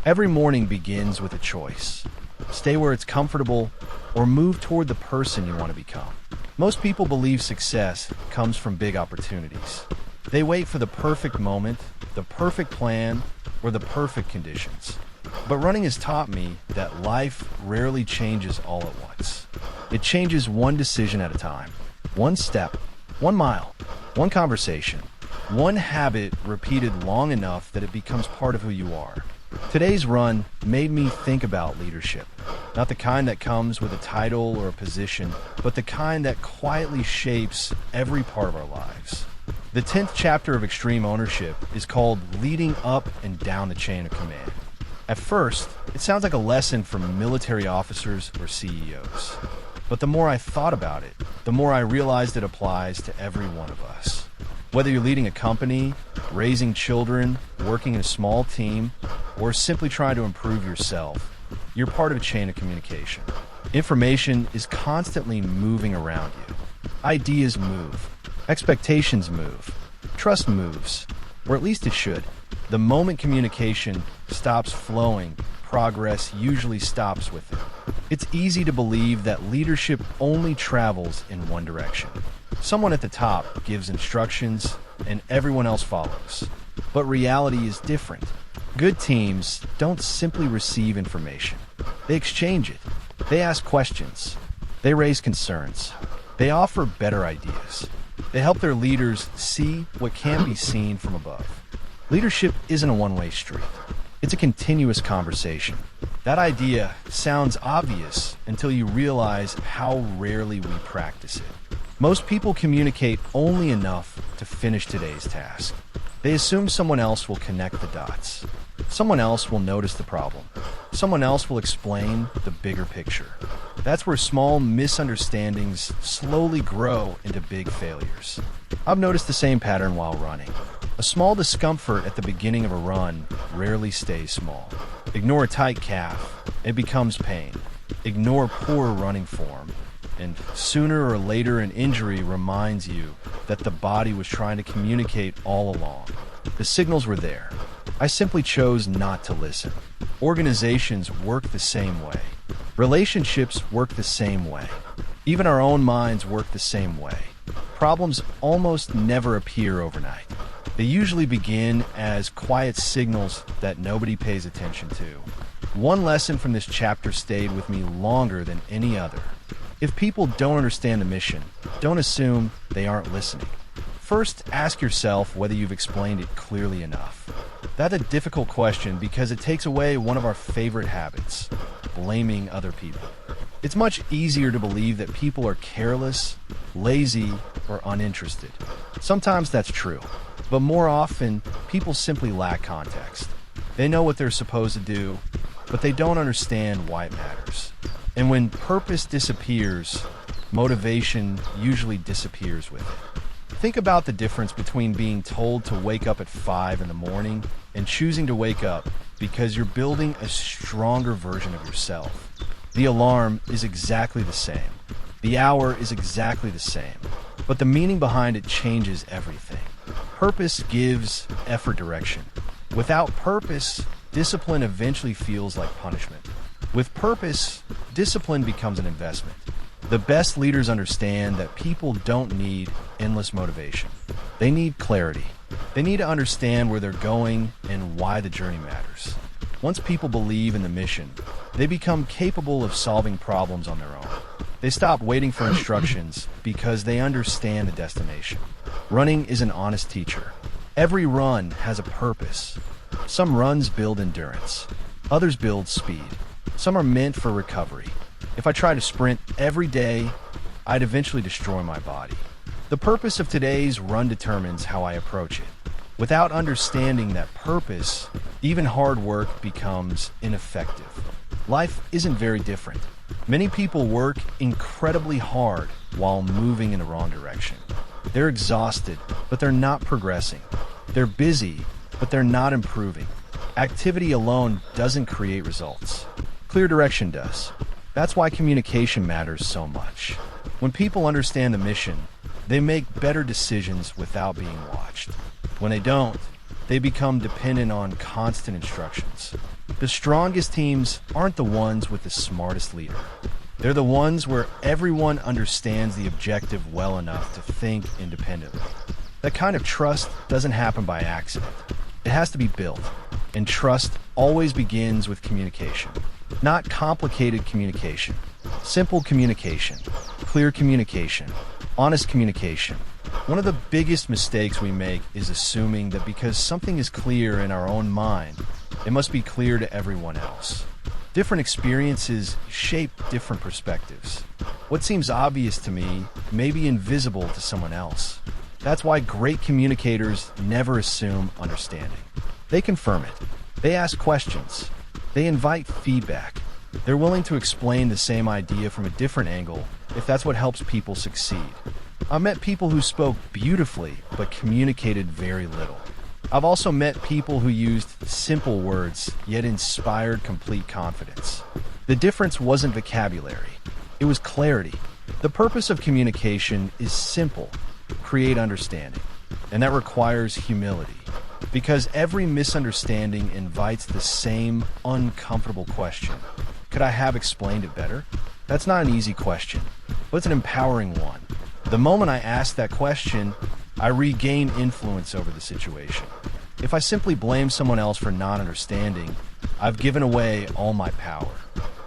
Every morning begins with a choice. Stay where it's comfortable or move toward the person you want to become. Most people believe success comes from big opportunities. They wait for the perfect moment, the perfect plan, or the perfect conditions. But running has taught me that life rarely changes all at once. It changes one decision at a time, one step, 1 mile, one conversation, one habit repeated long enough that it becomes part of who you are. Today's run made me think about leadership, not the kind that comes with a title or a position, but the kind that quietly shapes every part of our lives. The 10th chapter of Extreme Ownership is called Leading Up and Down the Chain of Command. At first, it sounds like a lesson for military officers or CEOs. But the more I thought about it, the more I realized it applies to every one of us. Whether you're leading a company, raising children, working in a small team, or simply trying to improve yourself, you're part of a chain of communication. Information is constantly moving around you. Ideas move. Expectations move. Trust moves. Or at least it should. The moment communication stops flowing, progress usually stops with it. It's easy to believe that leadership only travels in one direction. Someone at the top gives instructions and everyone else follows. But reality is different. Good teams don't simply receive information. They exchange it. They ask questions. They raise concerns. They offer better ideas. They help their leaders see what can be seen from above. Leadership isn't a one-way street. It's a continuous conversation. That idea sounds obvious until you realize how rarely we practice it. Most people communicate only enough to finish today's task. They assume someone else will connect the dots. Someone else will notice the problem. Someone else will explain the bigger picture. That's where small misunderstandings slowly grow into big failures. I've noticed the same pattern while running. A small discomfort at the beginning of a run rarely stays small. Ignore a tight calf, it becomes pain. Ignore poor running form, and sooner or later an injury reminds you that the body was trying to communicate all along. The signals were there. I simply chose not to listen. Organizations work the same way. Relationships work the same way. Even our own minds work the same way. Problems almost never appear overnight. They usually begin as quiet signals that nobody pays attention to. One lesson from this chapter stayed with me longer than any other. If people don't understand the mission, don't assume they aren't listening. First, ask yourself whether you've explained it clearly enough. That's a difficult question because it takes away one of our favorite habits, blaming other people. It's much easier to believe that people are careless, lazy, or uninterested. Sometimes that's true, but more often, people simply lack context. They know what they're supposed to do, but they don't understand why it matters. And when purpose disappears, motivation usually disappears with it. Think about the difference between being told to wake up at 5 in the morning and choosing to wake up because you're building a stronger version of yourself. The alarm is exactly the same. The hour is exactly the same. But the meaning behind it changes everything. Purpose gives effort direction. Without purpose, discipline eventually feels like punishment. With purpose, discipline becomes an investment. The best leaders understand that people don't need endless motivation. They need clarity. They need to understand where they're going and why the journey matters. Once people believe in the mission, they become capable of solving problems on their own. They stop waiting for instructions because they understand the destination. Running is an honest teacher. Every run has a purpose. Some runs build endurance. Others build speed. Some are meant for recovery. If I try to sprint every day, I'd eventually destroy my body. The purpose of today's run determines how I approach it. Without understanding that purpose, even hard work becomes ineffective. Life isn't very different. Many people work incredibly hard while moving in the wrong direction. They're exhausted, but they're not progressing. They're busy, but they're not improving. Activity alone doesn't create results. Clear direction does. That's why communication matters so much. When people understand the mission, they make better decisions without being watched. When they don't, they become dependent on constant instructions. The strongest teams aren't the ones with the smartest leader. They're the ones where everyone understands the objective well enough to think independently. That kind of trust doesn't happen by accident. It has to be built, and trust always begins with communication. Not complicated communication. Simple communication. Clear communication. Honest communication. One of the biggest mistakes we make is assuming that because something is clear in our own mind, it must be clear to everyone else. Different experiences shape different perspectives. What seems obvious to me may be invisible to someone else. That's why great communicators never assume understanding. They confirm it. They ask questions. They invite feedback. They're willing to explain the same idea from a different angle if that's what helps people succeed. I've met people who spoke beautifully but communicated very little. I've also met people who used simple words yet inspired complete confidence. The difference wasn't vocabulary. It was clarity. The purpose of communication is simple: create understanding. And that requires humility. Because every misunderstanding invites the same uncomfortable question. Could I have explained it better? That's not an easy question, but it's an empowering one. The moment I ask that question, I regain influence over the situation. If I simply blame someone else for not understanding, I've given away all my power.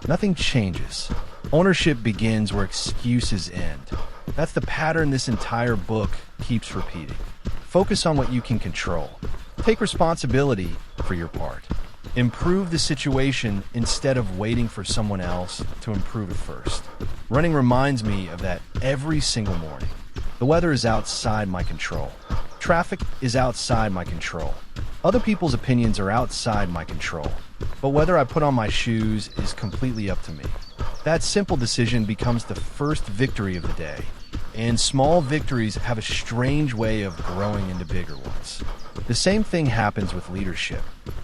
Nothing changes. Ownership begins where excuses end. That's the pattern this entire book keeps repeating. Focus on what you can control. Take responsibility for your part. Improve the situation instead of waiting for someone else to improve it first. Running reminds me of that every single morning. The weather is outside my control. Traffic is outside my control. Other people's opinions are outside my control. But whether I put on my shoes is completely up to me. That simple decision becomes the first victory of the day. And small victories have a strange way of growing into bigger ones. The same thing happens with leadership.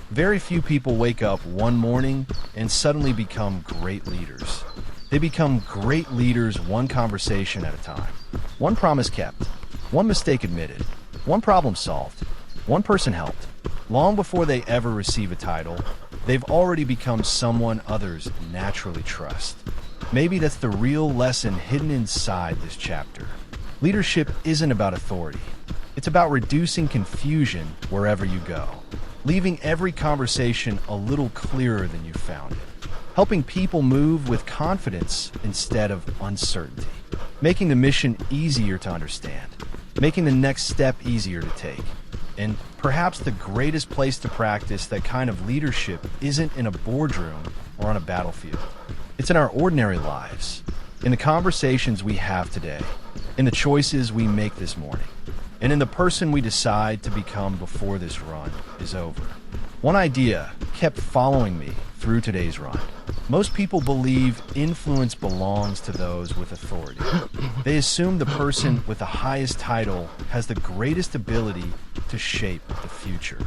Very few people wake up one morning and suddenly become great leaders. They become great leaders one conversation at a time. One promise kept. One mistake admitted. One problem solved. One person helped. Long before they ever receive a title, they've already become someone others naturally trust. Maybe that's the real lesson hidden inside this chapter. Leadership isn't about authority. It's about reducing confusion wherever you go. Leaving every conversation a little clearer than you found it. Helping people move with confidence instead of uncertainty. Making the mission easier to understand. Making the next step easier to take. And perhaps the greatest place to practice that kind of leadership isn't in a boardroom or on a battlefield. It's in our ordinary lives, in the conversations we have today, in the choices we make this morning, and in the person we decide to become before this run is over. One idea kept following me through today's run. Most people believe influence belongs to those with authority. They assume the person with the highest title has the greatest ability to shape the future.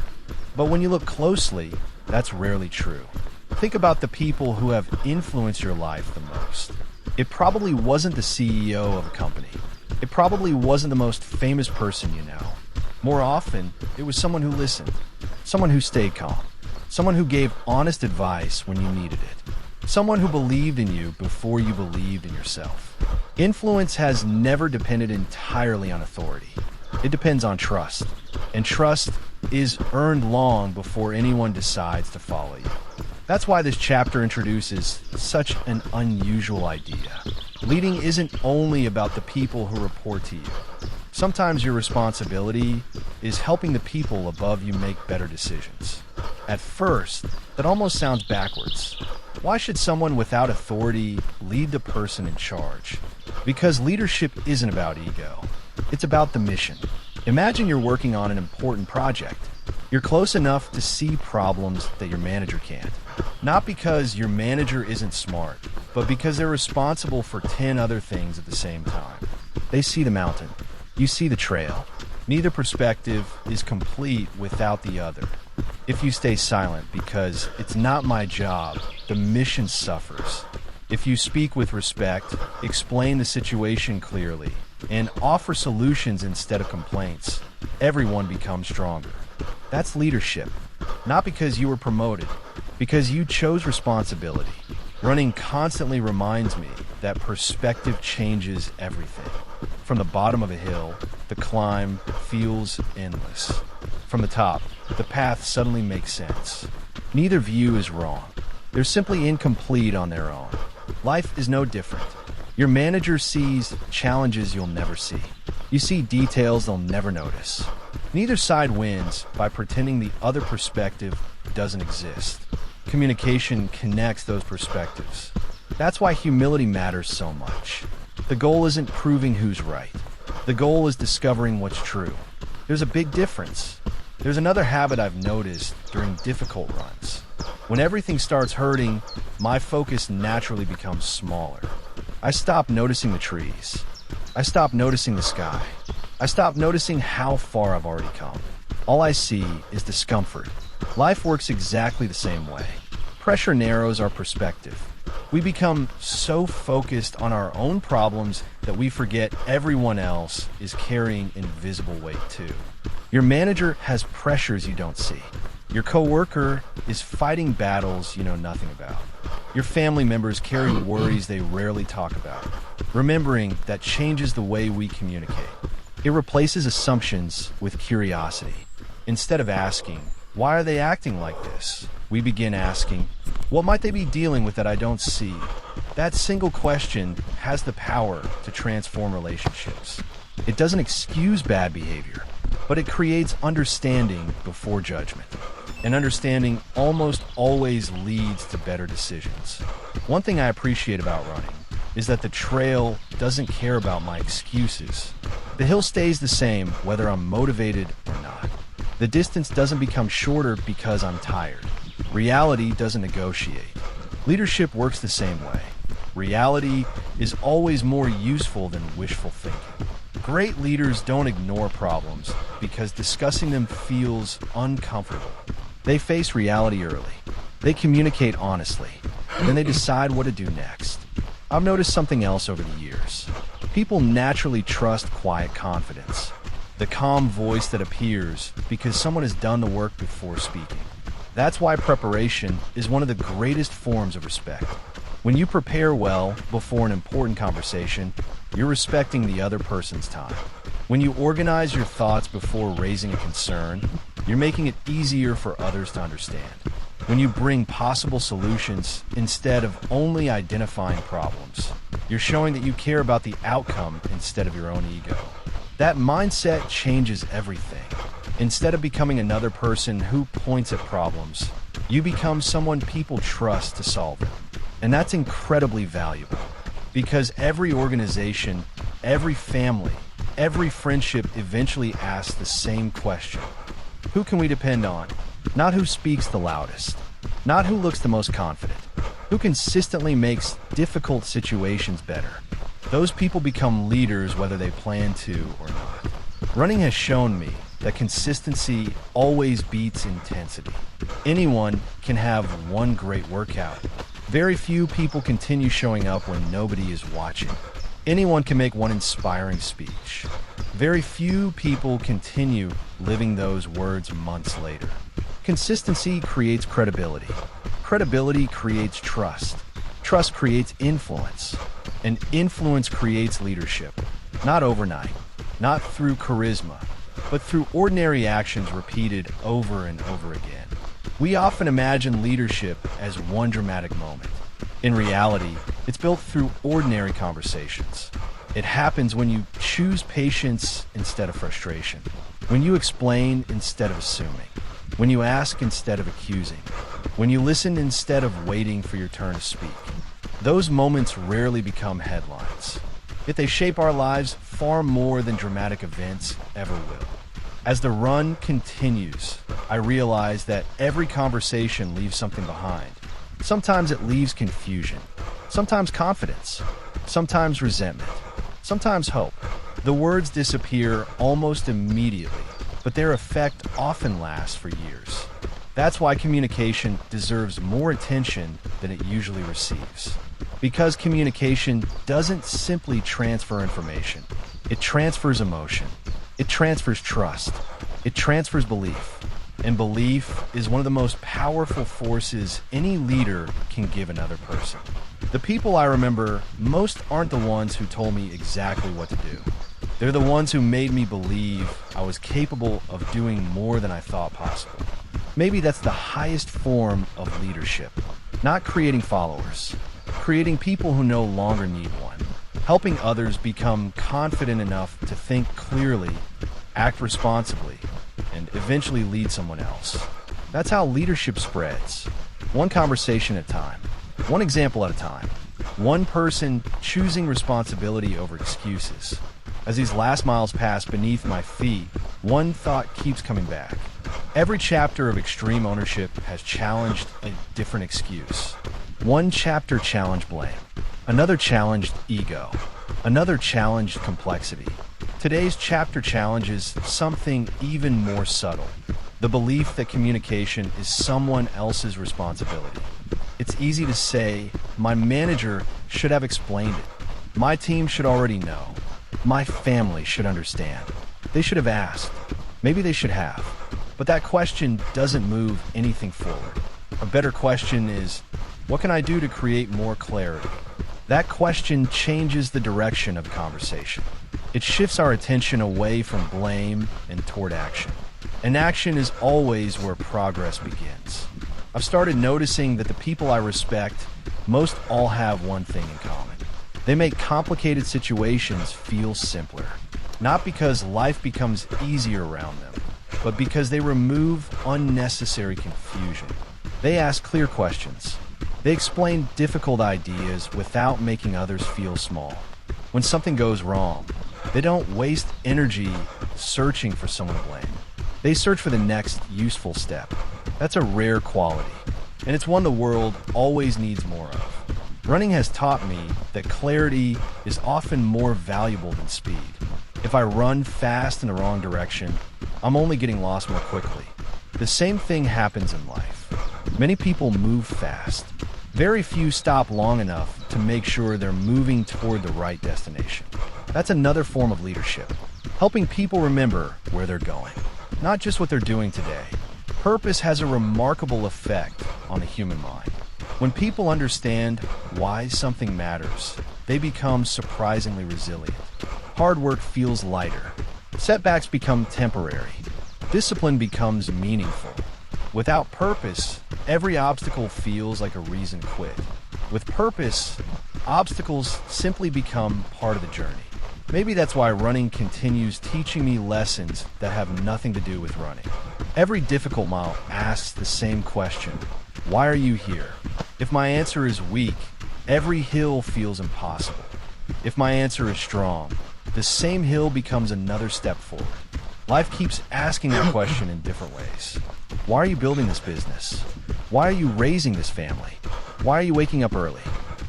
But when you look closely, that's rarely true. Think about the people who have influenced your life the most. It probably wasn't the CEO of a company. It probably wasn't the most famous person you know. More often, it was someone who listened, someone who stayed calm, someone who gave honest advice when you needed it, someone who believed in you before you believed in yourself. Influence has never depended entirely on authority. It depends on trust, and trust is earned long before anyone decides to follow you. That's why this chapter introduces such an unusual idea. Leading isn't only about the people who report to you. Sometimes your responsibility is helping the people above you make better decisions. At first, that almost sounds backwards. Why should someone without authority lead the person in charge? Because leadership isn't about ego. It's about the mission. Imagine you're working on an important project. You're close enough to see problems that your manager can't. Not because your manager isn't smart, but because they're responsible for 10 other things at the same time. They see the mountain. You see the trail. Neither perspective is complete without the other. If you stay silent because it's not my job, the mission suffers. If you speak with respect, explain the situation clearly, and offer solutions instead of complaints, everyone becomes stronger. That's leadership. Not because you were promoted, Because you chose responsibility. Running constantly reminds me that perspective changes everything. From the bottom of a hill, the climb feels endless. From the top, the path suddenly makes sense. Neither view is wrong. They're simply incomplete on their own. Life is no different. Your manager sees challenges you'll never see. You see details they'll never notice. Neither side wins by pretending the other perspective doesn't exist. Communication connects those perspectives. That's why humility matters so much. The goal isn't proving who's right. The goal is discovering what's true. There's a big difference. There's another habit I've noticed during difficult runs. When everything starts hurting, my focus naturally becomes smaller. I stop noticing the trees. I stop noticing the sky. I stop noticing how far I've already come. All I see is discomfort. Life works exactly the same way. Pressure narrows our perspective. We become so focused on our own problems that we forget everyone else is carrying invisible weight too. Your manager has pressures you don't see. Your coworker is fighting battles you know nothing about. Your family members carry worries they rarely talk about. Remembering that changes the way we communicate. It replaces assumptions with curiosity. Instead of asking, why are they acting like this? We begin asking, what might they be dealing with that I don't see? That single question has the power to transform relationships. It doesn't excuse bad behavior, but it creates understanding before judgment. And understanding almost always leads to better decisions. One thing I appreciate about running is that the trail doesn't care about my excuses. The hill stays the same whether I'm motivated or not. The distance doesn't become shorter because I'm tired. Reality doesn't negotiate. Leadership works the same way. Reality is always more useful than wishful thinking. Great leaders don't ignore problems because discussing them feels uncomfortable. They face reality early. They communicate honestly. Then they decide what to do next. I've noticed something else over the years. People naturally trust quiet confidence. The calm voice that appears because someone has done the work before speaking. That's why preparation is one of the greatest forms of respect. When you prepare well before an important conversation, you're respecting the other person's time. When you organize your thoughts before raising a concern, you're making it easier for others to understand. When you bring possible solutions instead of only identifying problems, you're showing that you care about the outcome instead of your own ego. That mindset changes everything. Instead of becoming another person who points at problems, you become someone people trust to solve them. And that's incredibly valuable because every organization, every family, every friendship eventually asks the same question. Who can we depend on? Not who speaks the loudest, not who looks the most confident, who consistently makes difficult situations better. Those people become leaders whether they plan to or not. Running has shown me that consistency always beats intensity. Anyone can have one great workout. Very few people continue showing up when nobody is watching. Anyone can make one inspiring speech. Very few people continue living those words months later. Consistency creates credibility. Credibility creates trust. Trust creates influence. And influence creates leadership. Not overnight, not through charisma, but through ordinary actions repeated over and over again. We often imagine leadership as one dramatic moment. In reality, it's built through ordinary conversations. It happens when you choose patience instead of frustration, when you explain instead of assuming, when you ask instead of accusing, when you listen instead of waiting for your turn to speak. Those moments rarely become headlines, yet they shape our lives far more than dramatic events ever will. As the run continues, I realize that every conversation leaves something behind. Sometimes it leaves confusion, sometimes confidence, sometimes resentment, sometimes hope. The words disappear almost immediately, but their effect often lasts for years. That's why communication deserves more attention than it usually receives. Because communication doesn't simply transfer information. It transfers emotion. It transfers trust. It transfers belief. And belief is one of the most powerful forces any leader can give another person. The people I remember most aren't the ones who told me exactly what to do. They're the ones who made me believe I was capable of doing more than I thought possible. Maybe that's the highest form of leadership. Not creating followers, creating people who no longer need one. Helping others become confident enough to think clearly, act responsibly, and eventually lead someone else. That's how leadership spreads. One conversation at a time. One example at a time. One person choosing responsibility over excuses. As these last miles pass beneath my feet, one thought keeps coming back. Every chapter of extreme ownership has challenged a different excuse. One chapter challenged blame. Another challenged ego. Another challenged complexity. Today's chapter challenges something even more subtle. The belief that communication is someone else's responsibility. It's easy to say, my manager should have explained it. My team should already know. My family should understand. They should have asked. Maybe they should have. But that question doesn't move anything forward. A better question is, what can I do to create more clarity? That question changes the direction of conversation. It shifts our attention away from blame and toward action. And action is always where progress begins. I've started noticing that the people I respect most all have one thing in common. They make complicated situations feel simpler. Not because life becomes easier around them, but because they remove unnecessary confusion. They ask clear questions. They explain difficult ideas without making others feel small. When something goes wrong, they don't waste energy searching for someone to blame. They search for the next useful step. That's a rare quality, and it's one the world always needs more of. Running has taught me that clarity is often more valuable than speed. If I run fast in the wrong direction, I'm only getting lost more quickly. The same thing happens in life. Many people move fast. Very few stop long enough to make sure they're moving toward the right destination. That's another form of leadership, helping people remember where they're going, not just what they're doing today. Purpose has a remarkable effect on the human mind. When people understand why something matters, they become surprisingly resilient. Hard work feels lighter. Setbacks become temporary. Discipline becomes meaningful. Without purpose, every obstacle feels like a reason to quit. With purpose, obstacles simply become part of the journey. Maybe that's why running continues teaching me lessons that have nothing to do with running. Every difficult mile asks the same question: why are you here? If my answer is weak, every hill feels impossible. If my answer is strong, the same hill becomes another step forward. Life keeps asking that question in different ways. Why are you building this business? Why are you raising this family? Why are you waking up early?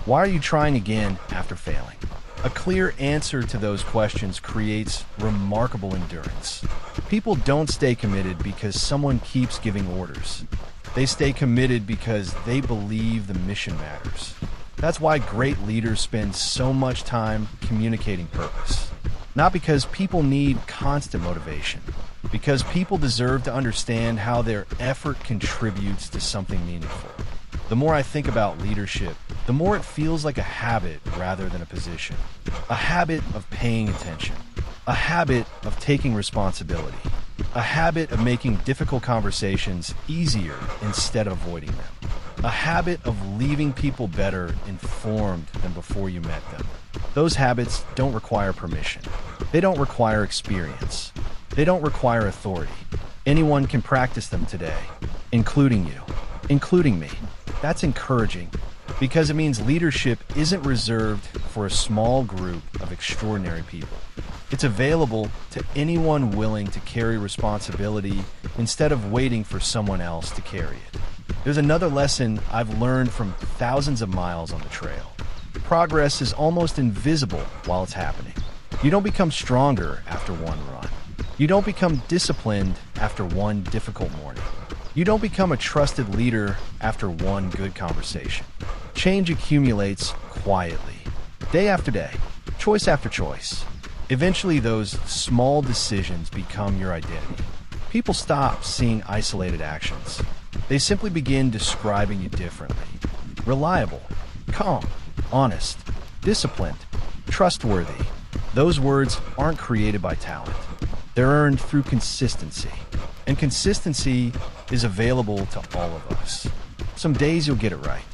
Why are you trying again after failing? A clear answer to those questions creates remarkable endurance. People don't stay committed because someone keeps giving orders. They stay committed because they believe the mission matters. That's why great leaders spend so much time communicating purpose. Not because people need constant motivation, because people deserve to understand how their effort contributes to something meaningful. The more I think about leadership, the more it feels like a habit rather than a position. A habit of paying attention. A habit of taking responsibility. A habit of making difficult conversations easier instead of avoiding them. A habit of leaving people better informed than before you met them. Those habits don't require permission. They don't require experience. They don't require authority. Anyone can practice them today, including you, including me. That's encouraging because it means leadership isn't reserved for a small group of extraordinary people. It's available to anyone willing to carry responsibility instead of waiting for someone else to carry it. There's another lesson I've learned from thousands of miles on the trail. Progress is almost invisible while it's happening. You don't become stronger after one run. You don't become disciplined after one difficult morning. You don't become a trusted leader after one good conversation. Change accumulates quietly, day after day, choice after choice. Eventually, those small decisions become your identity. People stop seeing isolated actions. They simply begin describing you differently. Reliable, calm, honest, disciplined, trustworthy. Those words aren't created by talent. They're earned through consistency. And consistency is available to all of us. Some days you'll get it right.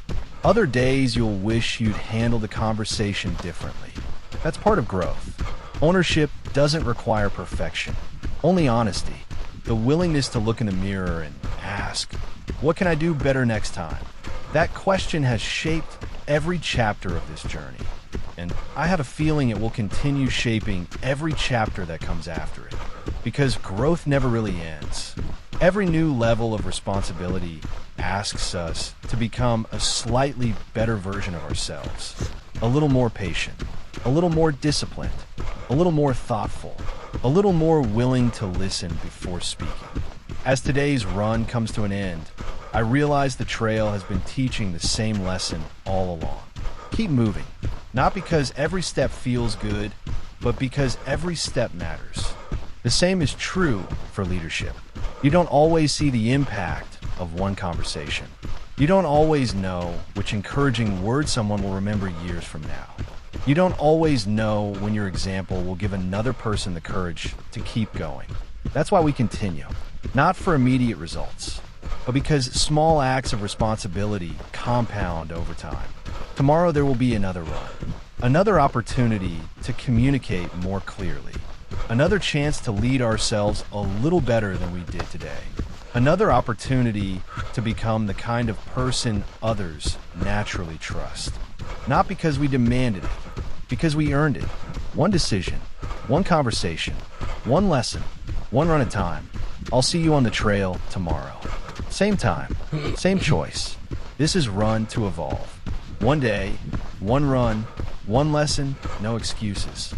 Other days you'll wish you'd handle the conversation differently. That's part of growth. Ownership doesn't require perfection, only honesty. The willingness to look in the mirror and ask, what can I do better next time? That question has shaped every chapter of this journey. And I have a feeling it will continue shaping every chapter that comes after it. Because growth never really ends. Every new level of responsibility asks us to become a slightly better version of ourselves. A little more patient, a little more disciplined, a little more thoughtful, a little more willing to listen before speaking. As today's run comes to an end, I realize the trail has been teaching the same lesson all along. Keep moving, not because every step feels good, but because every step matters. The same is true for leadership. You don't always see the impact of one conversation. You don't always know which encouraging word someone will remember years from now. You don't always know when your example will give another person the courage to keep going. That's why we continue, not for immediate results, but because small acts of responsibility compound over time. Tomorrow there will be another run, another opportunity to communicate more clearly, another chance to lead ourselves a little better than we did today, another opportunity to become the kind of person others naturally trust. Not because we demanded it, because we earned it. One decision, one conversation, one lesson, one run at a time. I'll see you on the trail tomorrow. Same time, same choice. This is Run to Evolve. One day, one run, one lesson, no excuses.